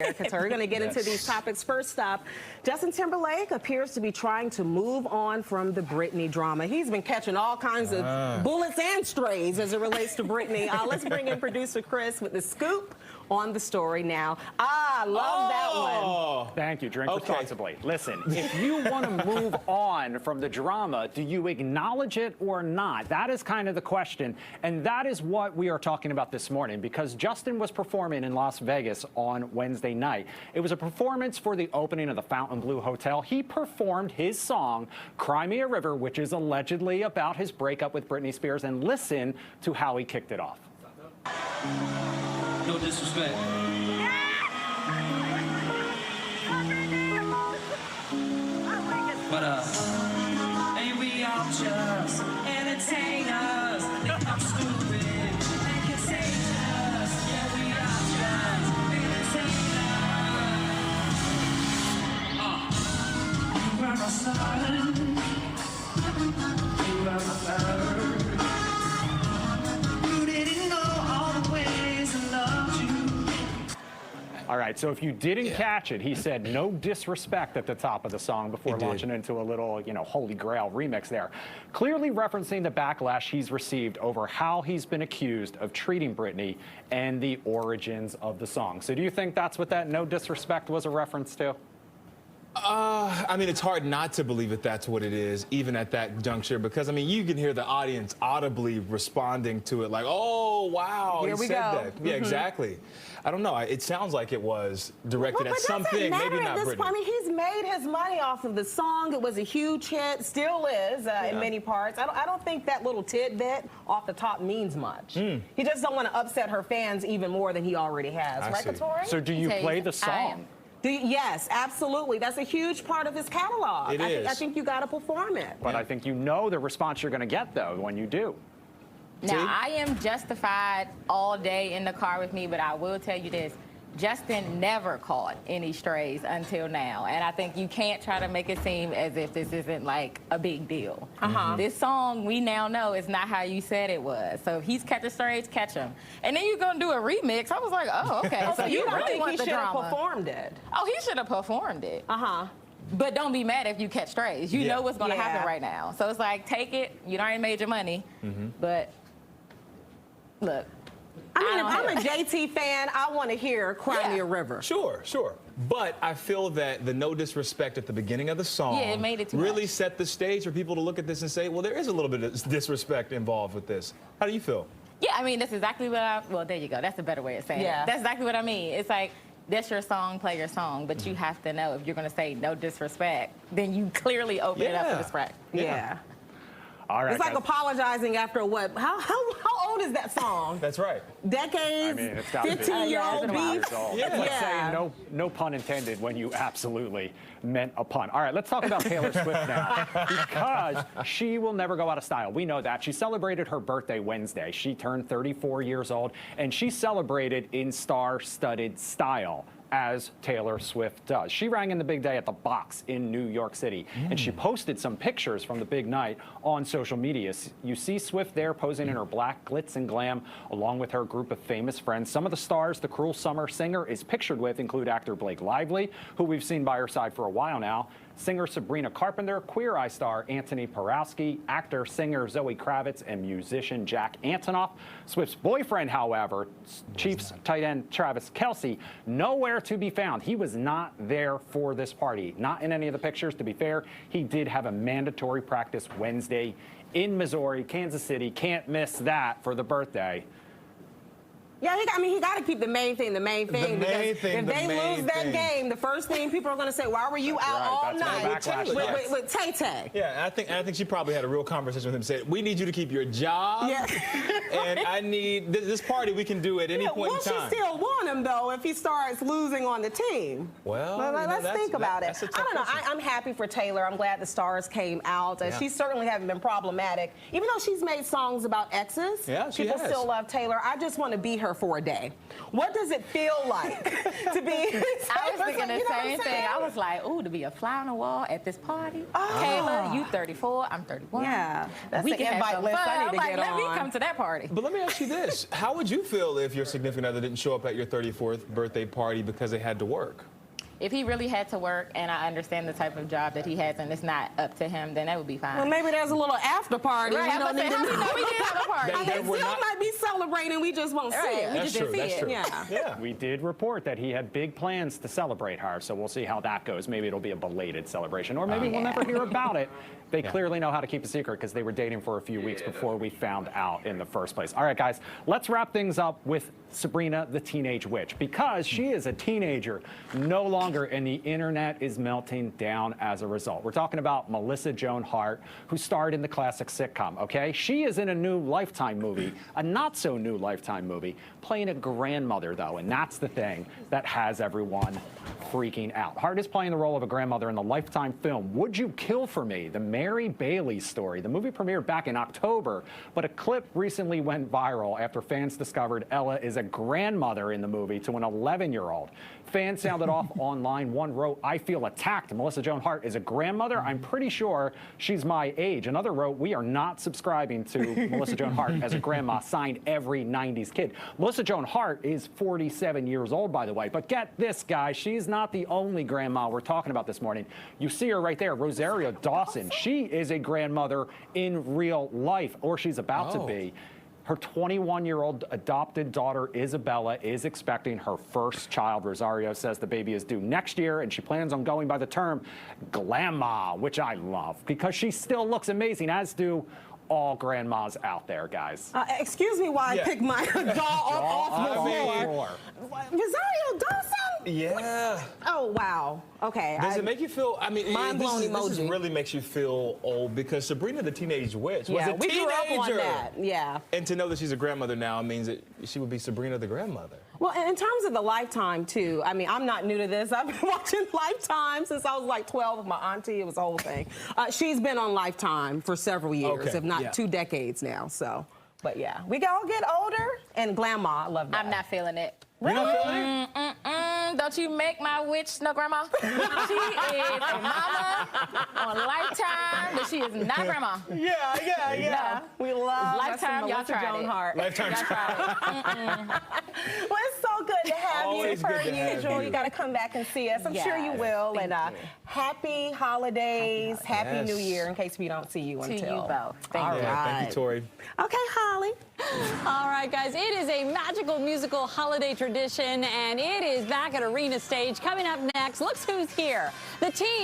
So we're going to get into these topics. First up, Justin Timberlake appears to be trying to move on from the Britney drama. He's been catching all kinds of bullets and strays as it relates to Britney. Let's bring in producer Chris with the scoop on the story now. Love that one. Thank you. Drink responsibly. Listen, if you want to move on from the drama, do you acknowledge it or not? That is kind of the question, and that is what we are talking about this morning, because Justin was performing in Las Vegas on Wednesday night. It was a performance for the opening of the Fontainebleau Hotel. He performed his song, Cry Me a River, which is allegedly about his breakup with Britney Spears, and listen to how he kicked it off. No disrespect. But ain't we all just entertainers? Think I'm stupid. They can say us. Yeah, we all just entertainers. You are my sun. You are my bird. You didn't know all the ways I loved you. All right, so if you didn't catch it, he said no disrespect at the top of the song before launching into a little, Holy Grail remix there. Clearly referencing the backlash he's received over how he's been accused of treating Britney and the origins of the song. So do you think that's what that no disrespect was a reference to? I mean, it's hard not to believe that that's what it is, even at that juncture, because, I mean, you can hear the audience audibly responding to it like, oh, wow, Here he we said go. that. Yeah, exactly. I don't know. It sounds like it was directed at something, maybe not Britney. I mean, he's made his money off of the song. It was a huge hit, still is in many parts. I don't think that little tidbit off the top means much. He just don't want to upset her fans even more than he already has. Right, Katori? So do you play the song? Yes, absolutely. That's a huge part of his catalog. I think you got to perform it. But I think you know the response you're going to get, though, when you do. Now, I am justified all day in the car with me, but I will tell you this. Justin never caught any strays until now, and I think you can't try to make it seem as if this isn't like a big deal. This song, we now know, is not how you said it was. So if he's catching strays, catch him. And then you're gonna do a remix. I was like, oh, okay. So you don't really think want he the should have drama. performed it? Oh, he should have performed it. But don't be mad if you catch strays. You know what's gonna happen right now. So it's like, take it. You already made your money, but look. I mean, if I'm a JT fan, I want to hear Cry Me a River. Sure. But I feel that the no disrespect at the beginning of the song it made it too really much. set the stage for people to look at this and say, well, there is a little bit of disrespect involved with this. How do you feel? Yeah, I mean, that's exactly what well, there you go. That's a better way of saying it. That's exactly what I mean. It's like, that's your song, play your song, but you have to know if you're going to say no disrespect, then you clearly open it up for disrespect. All right, it's like apologizing after what? How old is that song? That's right. Decades? I mean, it's got to be 15-year-old beef? It's like saying no pun intended when you absolutely meant a pun. All right, let's talk about Taylor Swift now, because she will never go out of style. We know that. She celebrated her birthday Wednesday. She turned 34 years old, and she celebrated in star-studded style, as Taylor Swift does. She rang in the big day at the Box in New York City, and she posted some pictures from the big night on social media. You see Swift there posing in her black glitz and glam, along with her group of famous friends. Some of the stars the Cruel Summer singer is pictured with include actor Blake Lively, who we've seen by her side for a while now, singer Sabrina Carpenter, Queer Eye star Anthony Porowski, actor, singer Zoe Kravitz, and musician Jack Antonoff. Swift's boyfriend, however, Chiefs tight end Travis Kelce, nowhere to be found. He was not there for this party. Not in any of the pictures, to be fair. He did have a mandatory practice Wednesday in Missouri, Kansas City. Can't miss that for the birthday. Yeah, he got to keep the main thing the main thing. If they lose that game, the first thing people are going to say, why were you out all night with Tay-Tay? Yeah, I think she probably had a real conversation with him. Said, we need you to keep your job, and I need this party we can do at any point in time. Will she still want him, though, if he starts losing on the team? Well, let's think about it. I don't know. I'm happy for Taylor. I'm glad the stars came out. She certainly hasn't been problematic. Even though she's made songs about exes, people still love Taylor. I just want to be her her for a day. What does it feel like to be? I was thinking the same thing. I was like, ooh, to be a fly on the wall at this party. Kayla, you 34, I'm 31. Yeah, that's we the can have invite some list fun. I need I'm to like, get let me on. come to that party. But let me ask you this. How would you feel if your significant other didn't show up at your 34th birthday party because they had to work? If he really had to work and I understand the type of job that he has and it's not up to him, then that would be fine. Well, maybe there's a little after party. Right, We I'm don't gonna need say, to how we know we did have a party? They That we're still not- might be celebrating, we just won't see Right, it. we just didn't see That's it. true. Yeah. Yeah. We did report that he had big plans to celebrate her, so we'll see how that goes. Maybe it'll be a belated celebration, or maybe we'll never hear about it. They clearly know how to keep a secret because they were dating for a few weeks before we found out in the first place. All right, guys, let's wrap things up with Sabrina the Teenage Witch, because she is a teenager no longer, and the internet is melting down as a result. We're talking about Melissa Joan Hart, who starred in the classic sitcom, okay? She is in a new Lifetime movie, a not-so-new Lifetime movie, playing a grandmother, though, and that's the thing that has everyone freaking out. Hart is playing the role of a grandmother in the Lifetime film Would You Kill for Me?, the Mary Bailey story. The movie premiered back in October, but a clip recently went viral after fans discovered Ella is a grandmother in the movie to an 11-year-old. Fans sounded off online. One wrote, "I feel attacked. Melissa Joan Hart is a grandmother. I'm pretty sure she's my age." Another wrote, "We are not subscribing to Melissa Joan Hart as a grandma. Signed, every 90s kid." Melissa Joan Hart is 47 years old, by the way. But get this, guys. She's not the only grandma we're talking about this morning. You see her right there, Rosario Dawson. She is a grandmother in real life, or she's about to be. Her 21-year-old adopted daughter, Isabella, is expecting her first child. Rosario says the baby is due next year, and she plans on going by the term Glamma, which I love, because she still looks amazing, as do all grandmas out there, guys. Excuse me while I pick my doll off the floor. Rosario Dawson? Yeah. Oh, wow. Okay. Does it make you feel, I mean, Mind blown this emoji. really makes you feel old, because Sabrina the Teenage Witch was a we teenager. grew up on that. Yeah. And to know that she's a grandmother now means that she would be Sabrina the grandmother. Well, in terms of the Lifetime, too, I mean, I'm not new to this. I've been watching Lifetime since I was like 12 with my auntie. It was the whole thing. She's been on Lifetime for several years, if not 2 decades now. So, but yeah, we all get older, and Glamma, I love that. I'm not feeling it. You're not feeling it? Don't you make my witch no grandma. She is a mama on Lifetime, but she is not grandma. Yeah. We love Lifetime, y'all Melissa tried Joan it. Hart. Lifetime. Y'all tried Well, it's so good to have Always you, per good to have usual. you. You got to come back and see us. I'm sure you Yes, will. thank And you. happy holidays, happy Yes. New Year, in case we don't see you To until. you both. Thank All you. Yeah, right. thank you, Tori. Okay, Holly. All right, guys, it is a magical musical holiday tradition, and it is back at Arena Stage. Coming up next, look who's here. The team